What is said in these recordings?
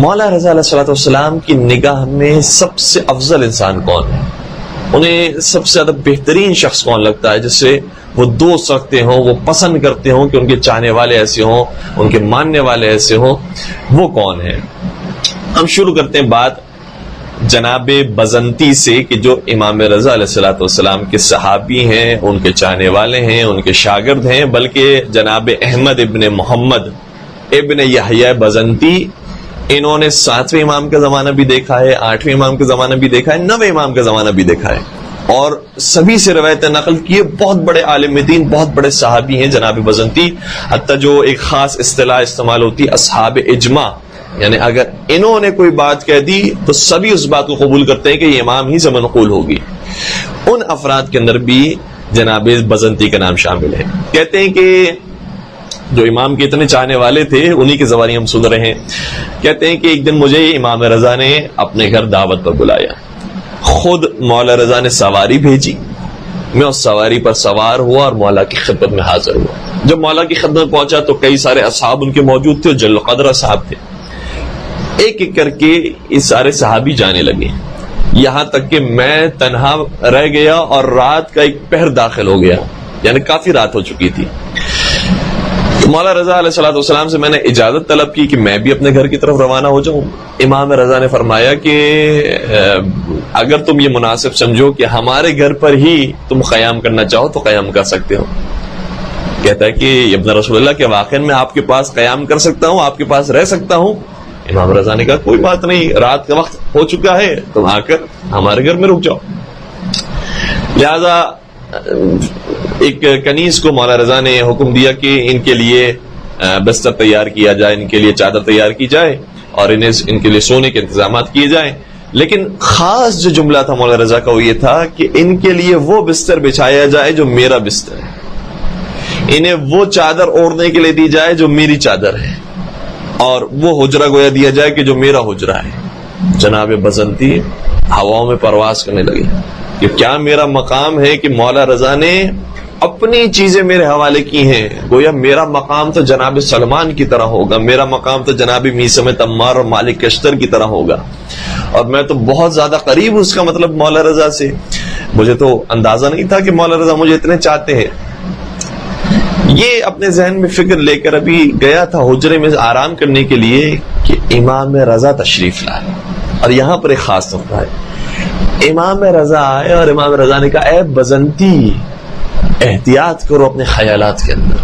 مولا رضا علیہ الصلوۃ والسلام کی نگاہ میں سب سے افضل انسان کون ہے؟ انہیں سب سے زیادہ بہترین شخص کون لگتا ہے جس سے وہ دوست رکھتے ہوں، وہ پسند کرتے ہوں کہ ان کے چاہنے والے ایسے ہوں، ان کے ماننے والے ایسے ہوں؟ وہ کون ہے؟ ہم شروع کرتے ہیں بات جناب بزنتی سے کہ جو امام رضا علیہ الصلوۃ والسلام کے صحابی ہیں، ان کے چاہنے والے ہیں، ان کے شاگرد ہیں، بلکہ جناب احمد ابن محمد ابن یحییٰ بزنتی، انہوں نے 7ویں امام کا زمانہ بھی دیکھا ہے، 8ویں امام کا زمانہ بھی دیکھا ہے، 9ویں امام کا زمانہ بھی دیکھا ہے، اور سبھی سے روایتیں نقل کیے. بہت بڑے عالم دین، بہت بڑے صحابی ہیں جناب بزنتی. حتیٰ جو ایک خاص اصطلاح استعمال ہوتی ہے اصحاب اجماع، یعنی اگر انہوں نے کوئی بات کہہ دی تو سبھی اس بات کو قبول کرتے ہیں کہ یہ امام ہی سے منقول ہوگی. ان افراد کے اندر بھی جناب بزنتی کا نام شامل ہے. کہتے ہیں کہ جو امام کے اتنے چاہنے والے تھے انہی کی زبانی ہم سن رہے ہیں. کہتے ہیں کہ ایک دن مجھے امام رضا نے اپنے گھر دعوت پر بلایا. خود مولا رضا نے سواری بھیجی، میں اس سواری پر سوار ہوا اور مولا کی خدمت میں حاضر ہوا. جب مولا کی خدمت پہنچا تو کئی سارے اصحاب ان کے موجود تھے، جل قدر اصحاب تھے. ایک ایک کر کے یہ سارے صحابی جانے لگے، یہاں تک کہ میں تنہا رہ گیا اور رات کا ایک پہر داخل ہو گیا، یعنی کافی رات ہو چکی تھی. مولا رضا علیہ الصلوۃ والسلام سے میں نے اجازت طلب کی کہ میں بھی اپنے گھر کی طرف روانہ ہو جاؤں. امام رضا نے فرمایا کہ اگر تم یہ مناسب سمجھو کہ ہمارے گھر پر ہی تم قیام کرنا چاہو تو قیام کر سکتے ہو. کہتا ہے کہ ابن رسول اللہ کے واقع میں آپ کے پاس قیام کر سکتا ہوں، آپ کے پاس رہ سکتا ہوں. امام رضا نے کہا کوئی بات نہیں، رات کا وقت ہو چکا ہے، تم آ کر ہمارے گھر میں رک جاؤ. لہذا ایک کنیز کو مولا رضا نے حکم دیا کہ ان کے لیے بستر تیار کیا جائے، ان کے لیے چادر تیار کی جائے اور ان کے لیے سونے کے انتظامات کیے جائیں. لیکن خاص جو جملہ تھا مولا رضا کا وہ یہ تھا کہ ان کے لیے وہ بستر بچھایا جائے جو میرا بستر ہے، انہیں وہ چادر اوڑھنے کے لیے دی جائے جو میری چادر ہے، اور وہ حجرہ گویا دیا جائے کہ جو میرا حجرہ ہے. جناب بزنتی ہواؤں میں پرواز کرنے لگے کہ کیا میرا مقام ہے کہ مولا رضا نے اپنی چیزیں میرے حوالے کی ہیں. گویا میرا مقام تو جناب سلمان کی طرح ہوگا، میرا مقام تو جناب میثم تمار اور مالک کشتر کی طرح ہوگا، اور میں تو بہت زیادہ قریب ہوں اس کا مطلب مولا رضا سے. مجھے تو اندازہ نہیں تھا کہ مولا رضا مجھے اتنے چاہتے ہیں. یہ اپنے ذہن میں فکر لے کر ابھی گیا تھا حجرے میں آرام کرنے کے لیے کہ امام رضا تشریف لائے. اور یہاں پر ایک خاص نقطہ ہے، امام رضا آئے اور امام رضا نے کہا اے بزنتی احتیاط کرو اپنے خیالات کے اندر،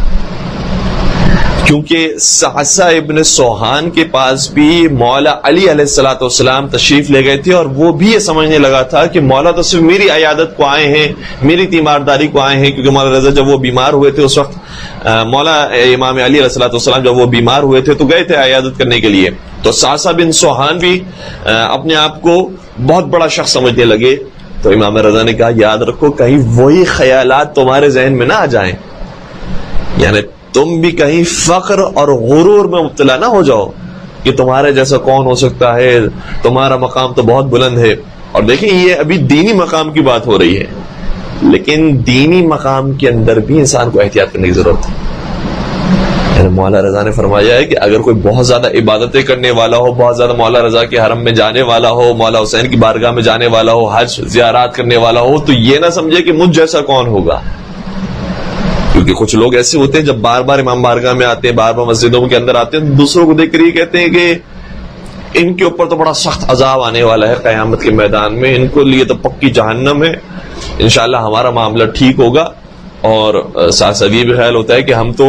کیونکہ صعصع ابن سوحان کے پاس بھی مولا علی علیہ الصلوۃ والسلام تشریف لے گئے تھے، اور وہ بھی یہ سمجھنے لگا تھا کہ مولا تو صرف میری عیادت کو آئے ہیں، میری تیمارداری کو آئے ہیں. کیونکہ مولا رضا جب وہ بیمار ہوئے تھے اس وقت مولا امام علی علیہ الصلوۃ والسلام جب وہ بیمار ہوئے تھے تو گئے تھے عیادت کرنے کے لیے. تو صعصع بن سوحان بھی اپنے آپ کو بہت بڑا شخص سمجھنے لگے. تو امام رضا نے کہا یاد رکھو کہیں وہی خیالات تمہارے ذہن میں نہ آ جائیں، یعنی تم بھی کہیں فخر اور غرور میں مبتلا نہ ہو جاؤ کہ تمہارے جیسا کون ہو سکتا ہے، تمہارا مقام تو بہت بلند ہے. اور دیکھیں یہ ابھی دینی مقام کی بات ہو رہی ہے، لیکن دینی مقام کے اندر بھی انسان کو احتیاط کرنے کی ضرورت ہے. یعنی مولا رضا نے فرمایا ہے کہ اگر کوئی بہت زیادہ عبادتیں کرنے والا ہو، بہت زیادہ مولا رضا کے حرم میں جانے والا ہو، مولا حسین کی بارگاہ میں جانے والا ہو، حج زیارات کرنے والا ہو، تو یہ نہ سمجھے کہ مجھ جیسا کون ہوگا. کیونکہ کچھ لوگ ایسے ہوتے ہیں جب بار بار امام بارگاہ میں آتے ہیں، بار بار مسجدوں کے اندر آتے ہیں، دوسروں کو دیکھ کر یہ کہتے ہیں کہ ان کے اوپر تو بڑا سخت عذاب آنے والا ہے قیامت کے میدان میں، ان کو لیے تو پکی جہنم ہے، انشاءاللہ ہمارا معاملہ ٹھیک ہوگا. اور ساتھ یہ بھی خیال ہوتا ہے کہ ہم تو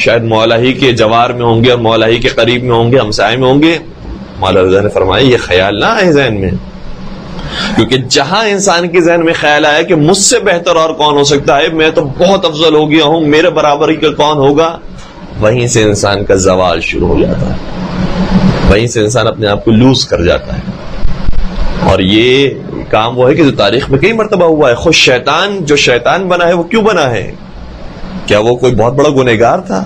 شاید مولا ہی کے جوار میں ہوں گے اور مولا ہی کے قریب میں ہوں گے، ہمسائے میں ہوں گے. مولا رضا نے فرمایا یہ خیال نہ آئے ذہن میں، کیونکہ جہاں انسان کے ذہن میں خیال آیا کہ مجھ سے بہتر اور کون ہو سکتا ہے، میں تو بہت افضل ہو گیا ہوں، میرے برابر ہی کا کون ہوگا، وہیں سے انسان کا زوال شروع ہو جاتا ہے، وہیں سے انسان اپنے آپ کو لوز کر جاتا ہے. اور یہ کام وہ ہے کہ جو تاریخ میں کئی مرتبہ ہوا ہے. خود شیطان جو شیطان بنا ہے وہ کیوں بنا ہے؟ کیا وہ کوئی بہت بڑا گنہگار تھا؟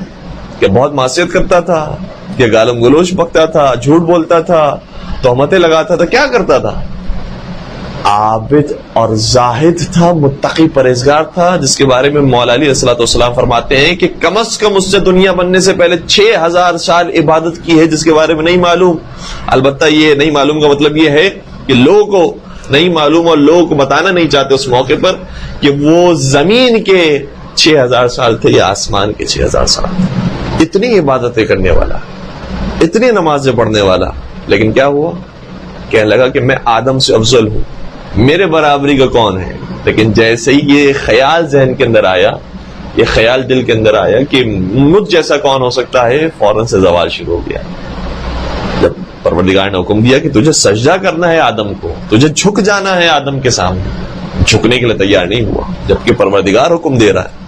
کیا بہت معصیت کرتا تھا؟ کیا گالم گلوچ بکتا تھا، جھوٹ بولتا تھا، تہمتیں لگاتا تھا؟ کیا کرتا تھا؟ عابد اور زاہد تھا، متقی پرہیزگار تھا، جس کے بارے میں مولا علی علیہ السلام فرماتے ہیں کہ کم از کم اس سے دنیا بننے سے پہلے 6000 سال عبادت کی ہے، جس کے بارے میں نہیں معلوم۔ البتہ یہ نہیں معلوم کا مطلب یہ ہے کہ لوگوں کو نہیں معلوم اور لوگوں کو بتانا نہیں چاہتے اس موقع پر کہ وہ زمین کے 6000 سال تھے یا آسمان کے 6000 سال تھے۔ اتنی عبادتیں کرنے والا، اتنی نمازیں پڑھنے والا، لیکن کیا ہوا؟ کہنے لگا کہ میں آدم سے افضل ہوں، میرے برابری کا کون ہے؟ لیکن جیسے ہی یہ خیال ذہن کے اندر آیا، یہ خیال دل کے اندر آیا کہ مجھ جیسا کون ہو سکتا ہے، فوراً سے زوال شروع ہو گیا۔ جب پروردگار نے حکم دیا کہ تجھے سجدہ کرنا ہے آدم کو، تجھے جھک جانا ہے آدم کے سامنے، جھکنے کے لیے تیار نہیں ہوا، جبکہ پروردگار حکم دے رہا ہے۔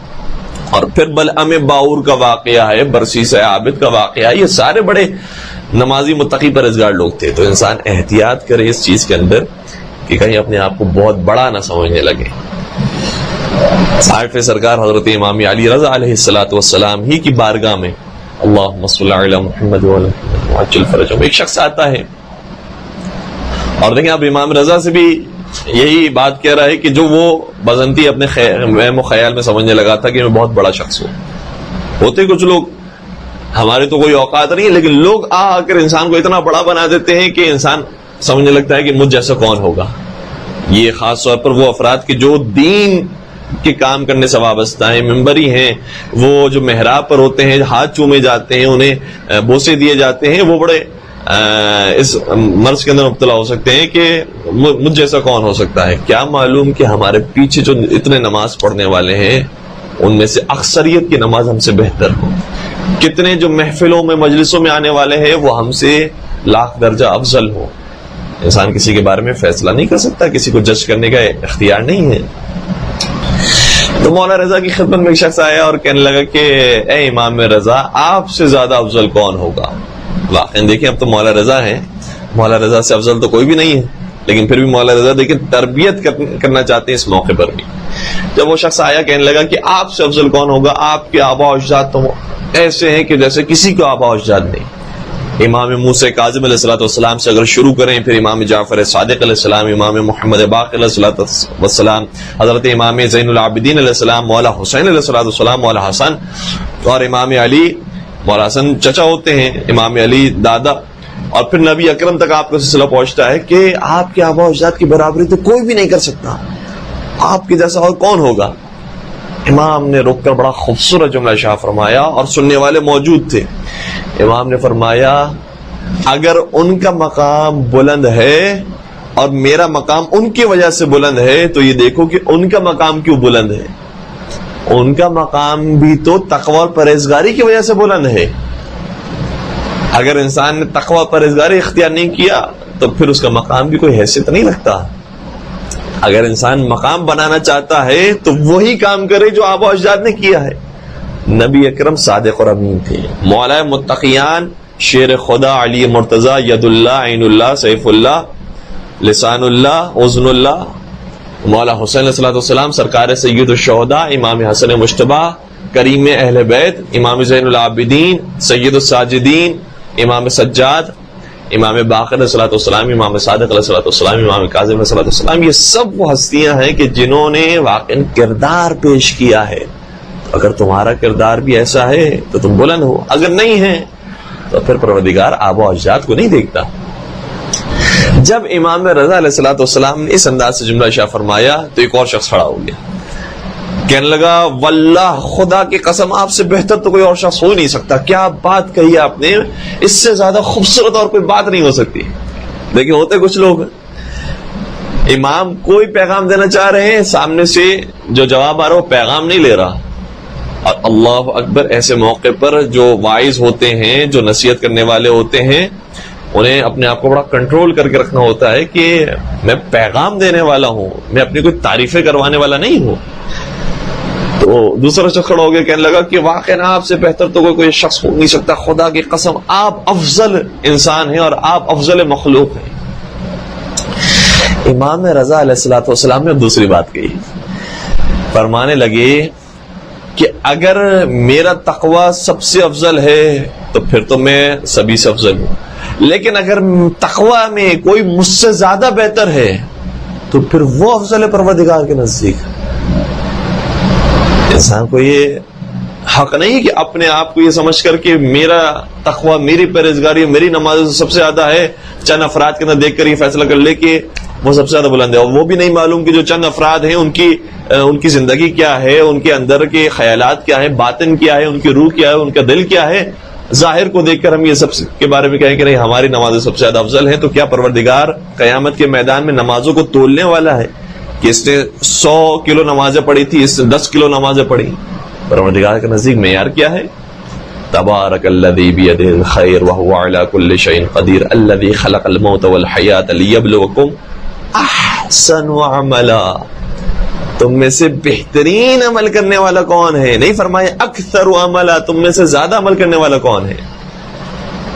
اور پھر بلعم باور کا واقعہ ہے، برسیس عابد کا واقعہ ہے، یہ سارے بڑے نمازی متقی پرہیزگار لوگ تھے۔ تو انسان احتیاط کرے اس چیز کے اندر کہ کہیں اپنے آپ کو بہت بڑا نہ سمجھنے لگے۔ عارف سرکار حضرت امام علی رضا علیہ السلام ہی کی بارگاہ میں اللہم صلی علی محمد وعلی محمد وعجل فرجہم، ایک شخص آتا ہے اور دیکھیں اب امام رضا سے بھی یہی بات کہہ رہا ہے کہ جو وہ بزنتی اپنے وہم و خیال میں سمجھنے لگا تھا کہ میں بہت بڑا شخص ہوں۔ ہوتے کچھ لوگ، ہمارے تو کوئی اوقات نہیں ہے، لیکن لوگ آ کر انسان کو اتنا بڑا بنا دیتے ہیں کہ انسان سمجھنے لگتا ہے کہ مجھ جیسا کون ہوگا۔ یہ خاص طور پر وہ افراد کے جو دین کے کام کرنے سے وابستہ ہیں، ممبری ہیں، وہ جو محراب پر ہوتے ہیں، ہاتھ چومے جاتے ہیں، انہیں بوسے دیے جاتے ہیں، وہ بڑے اس مرض کے اندر مبتلا ہو سکتے ہیں کہ مجھ جیسا کون ہو سکتا ہے۔ کیا معلوم کہ ہمارے پیچھے جو اتنے نماز پڑھنے والے ہیں ان میں سے اکثریت کی نماز ہم سے بہتر ہو، کتنے جو محفلوں میں مجلسوں میں آنے والے ہیں وہ ہم سے لاکھ درجہ افضل ہو۔ انسان کسی کے بارے میں فیصلہ نہیں کر سکتا، کسی کو جج کرنے کا اختیار نہیں ہے۔ تو مولا رضا کی خدمت میں ایک شخص آیا اور کہنے لگا کہ اے امام رضا، آپ سے زیادہ افضل کون ہوگا؟ واقعی دیکھیں اب تو مولا رضا ہے، مولا رضا سے افضل تو کوئی بھی نہیں ہے، لیکن پھر بھی مولا رضا دیکھیں تربیت کرنا چاہتے ہیں اس موقع پر بھی۔ جب وہ شخص آیا کہنے لگا کہ آپ سے افضل کون ہوگا؟ آپ کے آبا و اجداد تو ایسے ہیں کہ جیسے کسی کو آبا و اجداد نہیں۔ امام موسیٰ کاظم علیہ السلام سے اگر شروع کریں، پھر امام جعفر صادق علیہ السلام، امام محمد باقر علیہ السلام، حضرت امام زین العابدین علیہ السلام، مولا حسین علیہ السلام، مولا حسن، اور امام علی، مولا حسن چچا ہوتے ہیں، امام علی دادا، اور پھر نبی اکرم تک آپ کا سلسلہ پہنچتا ہے کہ آپ کے آبا و اجداد کی برابری تو کوئی بھی نہیں کر سکتا، آپ کے جیسا اور کون ہوگا؟ امام نے رک کر بڑا خوبصورت جملہ شاہ فرمایا اور سننے والے موجود تھے۔ امام نے فرمایا اگر ان کا مقام بلند ہے اور میرا مقام ان کی وجہ سے بلند ہے تو یہ دیکھو کہ ان کا مقام کیوں بلند ہے۔ ان کا مقام بھی تو تقوی اور پرہیزگاری کی وجہ سے بلند ہے۔ اگر انسان نے تقوی اور پرہیزگاری اختیار نہیں کیا تو پھر اس کا مقام بھی کوئی حیثیت نہیں رکھتا۔ اگر انسان مقام بنانا چاہتا ہے تو وہی کام کرے جو آبا و اجداد نے کیا ہے۔ نبی اکرم صادق اور امین تھے، مولا متقیان، شیر خدا، علی مرتضی، ید اللہ، عین اللہ، سیف اللہ، لسان اللہ، اذن اللہ، مولا حسین علیہ السلام، سرکار سید الشہداء، امام حسن مجتبی، کریم اہل بیت، امام زین العابدین، سید الساجدین، امام سجاد، امام باقر علیہ السلام، امام صادق علیہ السلام، امام کاظم علیہ السلام، یہ سب وہ ہستیاں ہیں کہ جنہوں نے واقعی کردار پیش کیا ہے۔ اگر تمہارا کردار بھی ایسا ہے تو تم بلند ہو، اگر نہیں ہے تو پھر پروردگار آبا و اجداد کو نہیں دیکھتا۔ جب امام رضا علیہ السلام نے اس انداز سے جملہ شاہ فرمایا تو ایک اور شخص کھڑا ہو گیا، کہنے لگا واللہ، خدا کی قسم آپ سے بہتر تو کوئی اور شخص ہو نہیں سکتا۔ کیا بات کہی آپ نے، اس سے زیادہ خوبصورت اور کوئی بات نہیں ہو سکتی۔ لیکن ہوتے کچھ لوگ امام کوئی پیغام دینا چاہ رہے ہیں، سامنے سے جو جواب آ رہا وہ پیغام نہیں لے رہا، اور اللہ اکبر، ایسے موقع پر جو واعظ ہوتے ہیں، جو نصیحت کرنے والے ہوتے ہیں، انہیں اپنے آپ کو بڑا کنٹرول کر کے رکھنا ہوتا ہے کہ میں پیغام دینے والا ہوں، میں اپنی کوئی تعریفیں کروانے والا نہیں ہوں۔ تو دوسرا شخص کھڑا ہو گیا، کہنے لگا کہ واقعی آپ سے بہتر تو کوئی شخص ہو نہیں سکتا، خدا کی قسم آپ افضل انسان ہیں اور آپ افضل مخلوق ہیں۔ امام رضا علیہ السلام نے دوسری بات کہی، فرمانے لگے کہ اگر میرا تقوی سب سے افضل ہے تو پھر تو میں سبھی سے افضل ہوں، لیکن اگر تقوی میں کوئی مجھ سے زیادہ بہتر ہے تو پھر وہ افضل ہے پروردگار کے نزدیک. انسان کو یہ حق نہیں کہ اپنے آپ کو یہ سمجھ کر کہ میرا تقوی، میری پرہیزگاری، میری نماز سب سے زیادہ ہے، چند افراد کے اندر دیکھ کر یہ فیصلہ کر لے کہ وہ سب سے زیادہ بلند ہے. اور وہ بھی نہیں معلوم کہ جو چند افراد ہیں ان کی زندگی کیا ہے، ان کے اندر کے خیالات کیا ہیں، باطن کیا ہے، ان کی روح کیا ہے، ان کا دل کیا ہے. ظاہر کو دیکھ کر ہم یہ سب کے بارے میں کہیں کہ نہیں ہماری نمازیں سب سے زیادہ افضل ہیں، تو کیا پروردگار قیامت کے میدان میں نمازوں کو تولنے والا ہے کہ اس نے 100 کلو نمازیں پڑھی تھی، اس نے 10 کلو نمازیں پڑھی؟ پروردگار کے نزدیک معیار کیا ہے؟ تبارک الذی بیدہ الخیر وہو علی کل شیء قدیر الذی خلق الموت والحیاۃ لیبلوکم احسن عملا. تم میں سے بہترین عمل کرنے والا کون ہے؟ نہیں فرمایا اکثر عملا، تم میں سے زیادہ عمل کرنے والا کون ہے.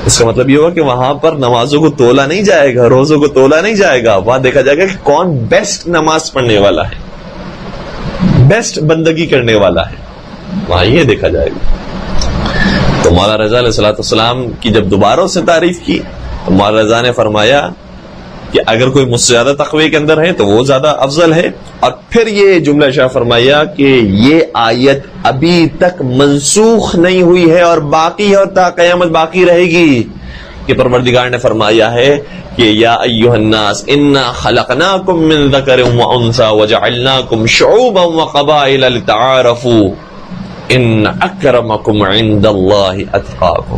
اس کا مطلب یہ ہوا کہ وہاں پر نمازوں کو تولا نہیں جائے گا، روزوں کو تولا نہیں جائے گا، وہاں دیکھا جائے گا کہ کون بیسٹ نماز پڑھنے والا ہے، بیسٹ بندگی کرنے والا ہے، وہاں یہ دیکھا جائے گا. تو مولا رضا علیہ الصلوۃ والسلام کی جب دوبارہ سے تعریف کی تو مولا رضا نے فرمایا کہ اگر کوئی مجھ سے زیادہ تقوی کے اندر ہے تو وہ زیادہ افضل ہے. اور پھر یہ جملہ شاہ فرمایا کہ یہ آیت ابھی تک منسوخ نہیں ہوئی ہے اور باقی ہے اور تا قیامت باقی رہے گی، کہ پروردگار نے فرمایا ہے کہ یا ایھا الناس انا خلقناکم من ذکر و انثی وجعلناکم شعوبا وقبائل لتعارفوا ان اکرمکم عند اللہ اتقاکم.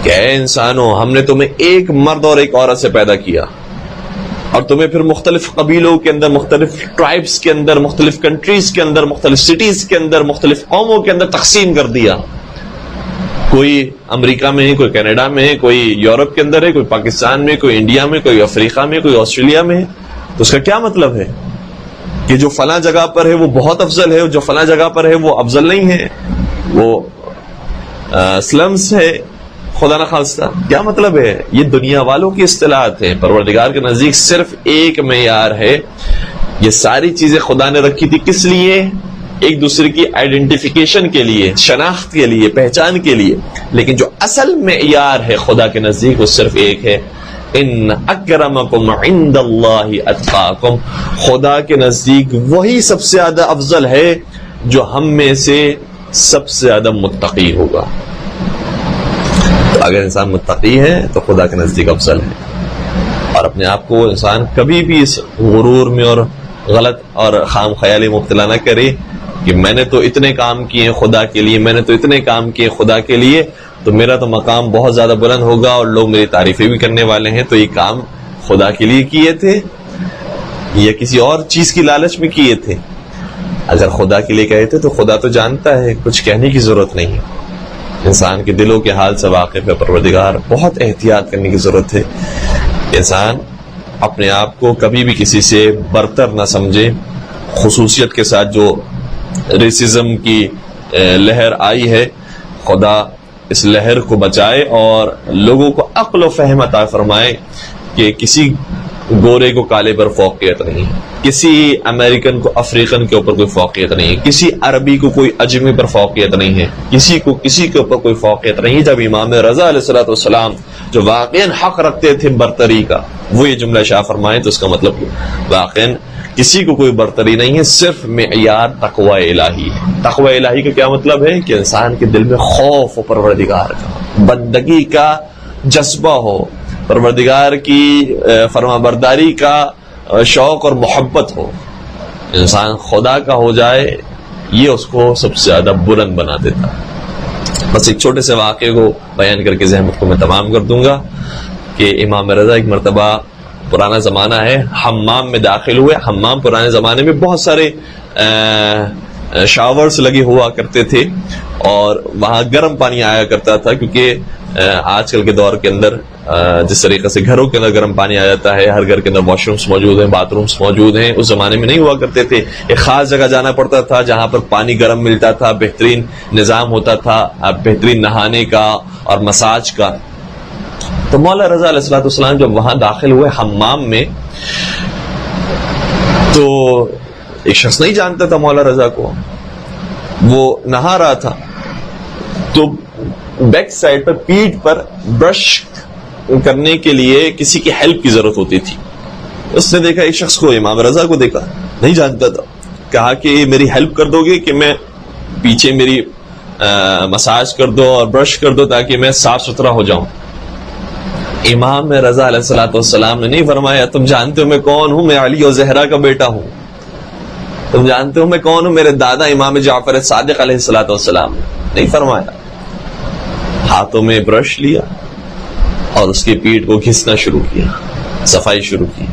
کہ اے انسانوں، ہم نے تمہیں ایک مرد اور ایک عورت سے پیدا کیا اور تمہیں پھر مختلف قبیلوں کے اندر، مختلف ٹرائبس کے اندر، مختلف کنٹریز کے اندر، مختلف سٹیز کے اندر، مختلف قوموں کے اندر تقسیم کر دیا. کوئی امریکہ میں ہے، کوئی کینیڈا میں ہے، کوئی یورپ کے اندر ہے، کوئی پاکستان میں، کوئی انڈیا میں، کوئی افریقہ میں، کوئی آسٹریلیا میں ہے. تو اس کا کیا مطلب ہے کہ جو فلاں جگہ پر ہے وہ بہت افضل ہے، جو فلاں جگہ پر ہے وہ افضل نہیں ہے، وہ سلمز ہے، خدا نخواستہ؟ کیا مطلب ہے؟ یہ دنیا والوں کی اصطلاحات ہیں. پروردگار کے نزدیک صرف ایک معیار ہے. یہ ساری چیزیں خدا نے رکھی تھی کس لیے؟ ایک دوسرے کی آئیڈینٹیفیکیشن کے لیے، شناخت کے لیے، پہچان کے لیے. لیکن جو اصل معیار ہے خدا کے نزدیک وہ صرف ایک ہے، ان اکرمکم عند اللہ اتقاکم. خدا کے نزدیک وہی سب سے زیادہ افضل ہے جو ہم میں سے سب سے زیادہ متقی ہوگا. تو اگر انسان متقی ہے تو خدا کے نزدیک افضل ہے. اور اپنے آپ کو انسان کبھی بھی اس غرور میں اور غلط اور خام خیالی مبتلا نہ کرے کہ میں نے تو اتنے کام کیے خدا کے لیے، میں نے تو اتنے کام کیے خدا کے لیے، تو میرا تو مقام بہت زیادہ بلند ہوگا اور لوگ میری تعریفیں بھی کرنے والے ہیں. تو یہ کام خدا کے لیے کیے تھے یا کسی اور چیز کی لالچ میں کیے تھے؟ اگر خدا کے لیے کہے تھے تو خدا تو جانتا ہے، کچھ کہنے کی ضرورت نہیں ہے. انسان کے دلوں کے حال سے واقف ہے پروردگار. بہت احتیاط کرنے کی ضرورت ہے. انسان اپنے آپ کو کبھی بھی کسی سے برتر نہ سمجھے. خصوصیت کے ساتھ جو ریسزم کی لہر آئی ہے، خدا اس لہر کو بچائے اور لوگوں کو عقل و فہم عطا فرمائے کہ کسی گورے کو کالے پر فوقیت نہیں، کسی امریکن کو افریقن کے اوپر کوئی فوقیت نہیں، کسی عربی کو کوئی اجمی پر فوقیت نہیں ہے، کسی کو کسی کے اوپر کوئی فوقیت نہیں. جب امام رضا علیہ الصلوۃ والسلام جو واقعاً حق رکھتے تھے برتری کا، وہ یہ جملہ شاہ فرمائے تو اس کا مطلب واقعاً کسی کو کوئی برتری نہیں ہے، صرف معیار تقوی الہی ہے. تقوی الہی کا کیا مطلب ہے؟ کہ انسان کے دل میں خوف ہو پروردگار کا، بندگی کا جذبہ ہو، پروردگار کی فرما برداری کا شوق اور محبت ہو. انسان خدا کا ہو جائے، یہ اس کو سب سے زیادہ بلند بنا دیتا. بس ایک چھوٹے سے واقعے کو بیان کر کے زحمت کو میں تمام کر دوں گا کہ امام رضا ایک مرتبہ، پرانا زمانہ ہے، حمام میں داخل ہوئے. حمام پرانے زمانے میں بہت سارے شاورز لگے ہوا کرتے تھے اور وہاں گرم پانی آیا کرتا تھا، کیونکہ آج کل کے دور کے اندر جس طریقے سے گھروں کے اندر گرم پانی آ جاتا ہے، ہر گھر کے اندر واش رومس موجود ہیں، باتھ رومس موجود ہیں، اس زمانے میں نہیں ہوا کرتے تھے. ایک خاص جگہ جانا پڑتا تھا جہاں پر پانی گرم ملتا تھا، بہترین نظام ہوتا تھا بہترین نہانے کا اور مساج کا. تو مولا رضا علیہ الصلوۃ والسلام جب وہاں داخل ہوئے حمام میں، تو ایک شخص نہیں جانتا تھا مولا رضا کو، وہ نہا رہا تھا. تو بیک سائڈ پر، پیٹھ پر برش کرنے کے لیے کسی کی ہیلپ کی ضرورت ہوتی تھی. اس نے دیکھا ایک شخص کو, امام رضا کو دیکھا, نہیں جانتا تھا, کہا کہ میری ہیلپ کر دو گے کہ میں پیچھے میری مساج کر دو اور برش کر دو تاکہ میں صاف ستھرا ہو جاؤں. امام رضا علیہ الصلوۃ والسلام نے نہیں فرمایا تم جانتے ہو میں کون ہوں, میں علی و زہرا کا بیٹا ہوں. تم جانتے ہو میں کون ہوں, میرے دادا امام جعفر صادق علیہ الصلوۃ والسلام. نہیں فرمایا. ہاتھوں میں برش لیا اور اس کی پیٹھ کو گھسنا شروع کیا, صفائی شروع کی.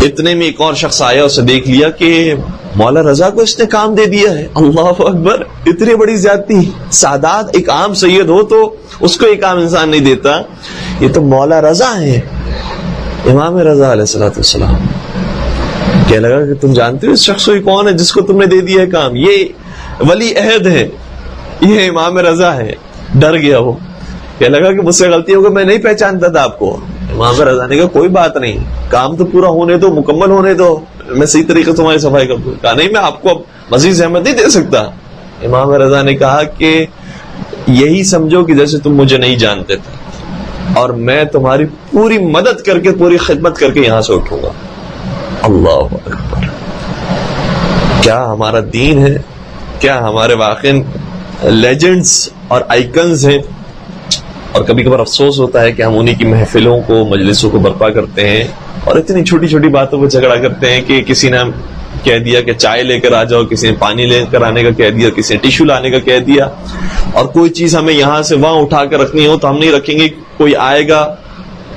اتنے میں ایک اور شخص آیا, اسے دیکھ لیا کہ مولا رضا کو اس نے کام دے دیا ہے. اللہ اکبر, اتنی بڑی زیادتی. سادات ایک عام سید ہو تو اس کو ایک عام انسان نہیں دیتا, یہ تو مولا رضا ہے, امام رضا علیہ الصلوۃ والسلام. کہنے لگا کہ تم جانتے ہو اس شخص کو کون ہے جس کو تم نے دے دیا ہے کام؟ یہ ولی عہد ہے, یہ امام رضا ہے. ڈر گیا وہ, کہنے لگا کہ مجھ سے غلطی ہوگی, میں نہیں پہچانتا تھا آپ کو. امام رضا نے کہا کوئی بات نہیں, کام تو پورا ہونے دو, مکمل ہونے دو, میں صحیح طریقے سے تمہاری صفائی کر دوں. کہا نہیں, میں آپ کو اب مزید زحمت نہیں دے سکتا. امام رضا نے کہا کہ یہی سمجھو کہ جیسے تم مجھے نہیں جانتے تھے اور میں تمہاری پوری مدد کر کے, پوری خدمت کر کے یہاں سے اٹھوں گا. اللہ اکبر, کیا ہمارا دین ہے, کیا ہمارے واقعی لیجنڈز اور آئیکنز ہیں. اور کبھی کبھار افسوس ہوتا ہے کہ ہم انہی کی محفلوں کو, مجلسوں کو برپا کرتے ہیں اور اتنی چھوٹی چھوٹی باتوں پہ جھگڑا کرتے ہیں کہ کسی نے کہہ دیا کہ چائے لے کر آ جاؤ, کسی نے پانی لے کر آنے کا کہہ دیا, کسی نے ٹیشو لانے کا کہہ دیا, اور کوئی چیز ہمیں یہاں سے وہاں اٹھا کر رکھنی ہو تو ہم نہیں رکھیں گے. کوئی آئے گا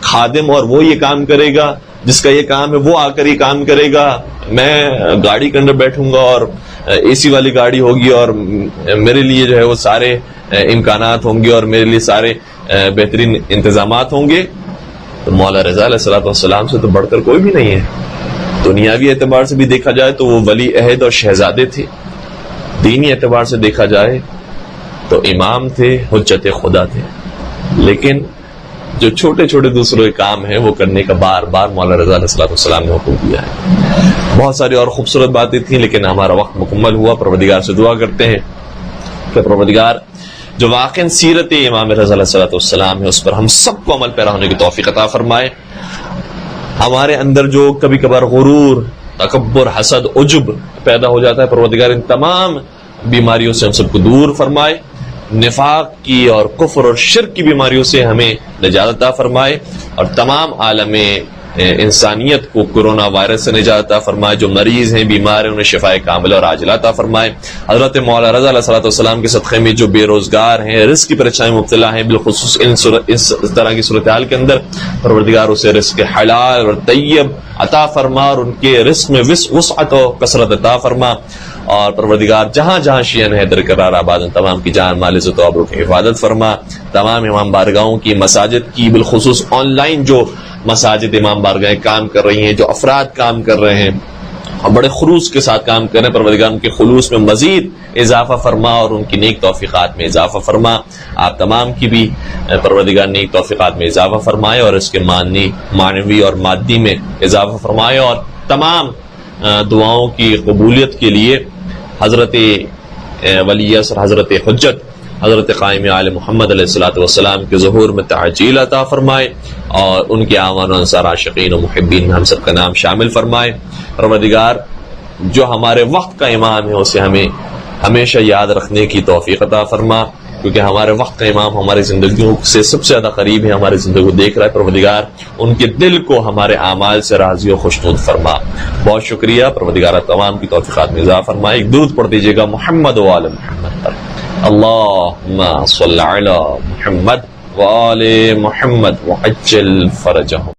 خادم اور وہ یہ کام کرے گا, جس کا یہ کام ہے وہ آ کر یہ کام کرے گا. میں گاڑی کے اندر بیٹھوں گا اور اے سی والی گاڑی ہوگی اور میرے لیے جو ہے وہ سارے امکانات ہوں گے اور میرے لیے سارے بہترین انتظامات ہوں گے. تو مولا رضا علیہ الصلوۃ والسلام سے تو بڑھ کر کوئی بھی نہیں ہے. دنیاوی اعتبار سے بھی دیکھا جائے تو وہ ولی عہد اور شہزادے تھے, دینی اعتبار سے دیکھا جائے تو امام تھے, حجت خدا تھے. لیکن جو چھوٹے چھوٹے دوسروں کے کام ہیں وہ کرنے کا بار بار مولا رضا علیہ الصلوۃ والسلام نے حکم دیا ہے. بہت ساری اور خوبصورت باتیں تھیں لیکن ہمارا وقت مکمل ہوا. پروردگار سے دعا کرتے ہیں کہ پروردگار جو واقعی سیرت امام رضا علیہ الصلوۃ والسلام ہے اس پر ہم سب کو عمل پیرا ہونے کی توفیق عطا فرمائے. ہمارے اندر جو کبھی کبھار غرور, تکبر, حسد, عجب پیدا ہو جاتا ہے, پروردگار ان تمام بیماریوں سے ہم سب کو دور فرمائے. نفاق کی اور کفر اور شرک کی بیماریوں سے ہمیں نجات عطا فرمائے اور تمام عالم انسانیت کو کورونا وائرس سے نجات عطا فرمائے. جو مریض ہیں, بیمار ہیں, انہیں شفائے کاملہ اور عاجلہ عطا فرمائے. حضرت مولا رضا علیہ الصلوۃ والسلام کے صدقے میں جو بے روزگار ہیں, رزق کی پریشانی میں مبتلا ہیں, بالخصوص اس طرح کی صورتحال کے اندر پروردگار اسے رزق حلال اور طیب عطا فرما اور ان کے رزق میں وسعت و کثرت عطا فرما. اور پروردگار جہاں جہاں شیعہ حیدر قرار آباد ان تمام کی جان, مال, عزت و آبرو کی حفاظت فرما. تمام امام بارگاہوں کی, مساجد کی, بالخصوص آن لائن جو مساجد امام بارگاہیں کام کر رہی ہیں, جو افراد کام کر رہے ہیں اور بڑے خلوص کے ساتھ کام کر رہے ہیں, پروردگار ان کے خلوص میں مزید اضافہ فرما اور ان کی نیک توفیقات میں اضافہ فرما. آپ تمام کی بھی پروردگار نیک توفیقات میں اضافہ فرمائے اور اس کے معنوی اور مادی میں اضافہ فرمائے. اور تمام دعاؤں کی قبولیت کے لیے حضرت ولی اثر, حضرت حجت, حضرت قائم آل محمد علیہ الصلوۃ والسلام کے ظہور میں تعجیل عطا فرمائے اور ان کے اعوان و انصار, عاشقین و محبین میں ہم سب کا نام شامل فرمائے. پروردگار جو ہمارے وقت کا امام ہے اسے ہمیں ہمیشہ یاد رکھنے کی توفیق عطا فرما, کیونکہ ہمارے وقت کا امام ہماری زندگیوں سے سب سے زیادہ قریب ہے, ہماری زندگی کو دیکھ رہا ہے. پروردگار ان کے دل کو ہمارے اعمال سے راضی و خوشنود فرما. بہت شکریہ. پروردگار تمام کی توفیقات میں اضافہ فرمائے. ایک درود پڑھ دیجیے گا محمد و آل محمد پر. اللہم صل علی محمد و آل محمد وعجل فرجہم.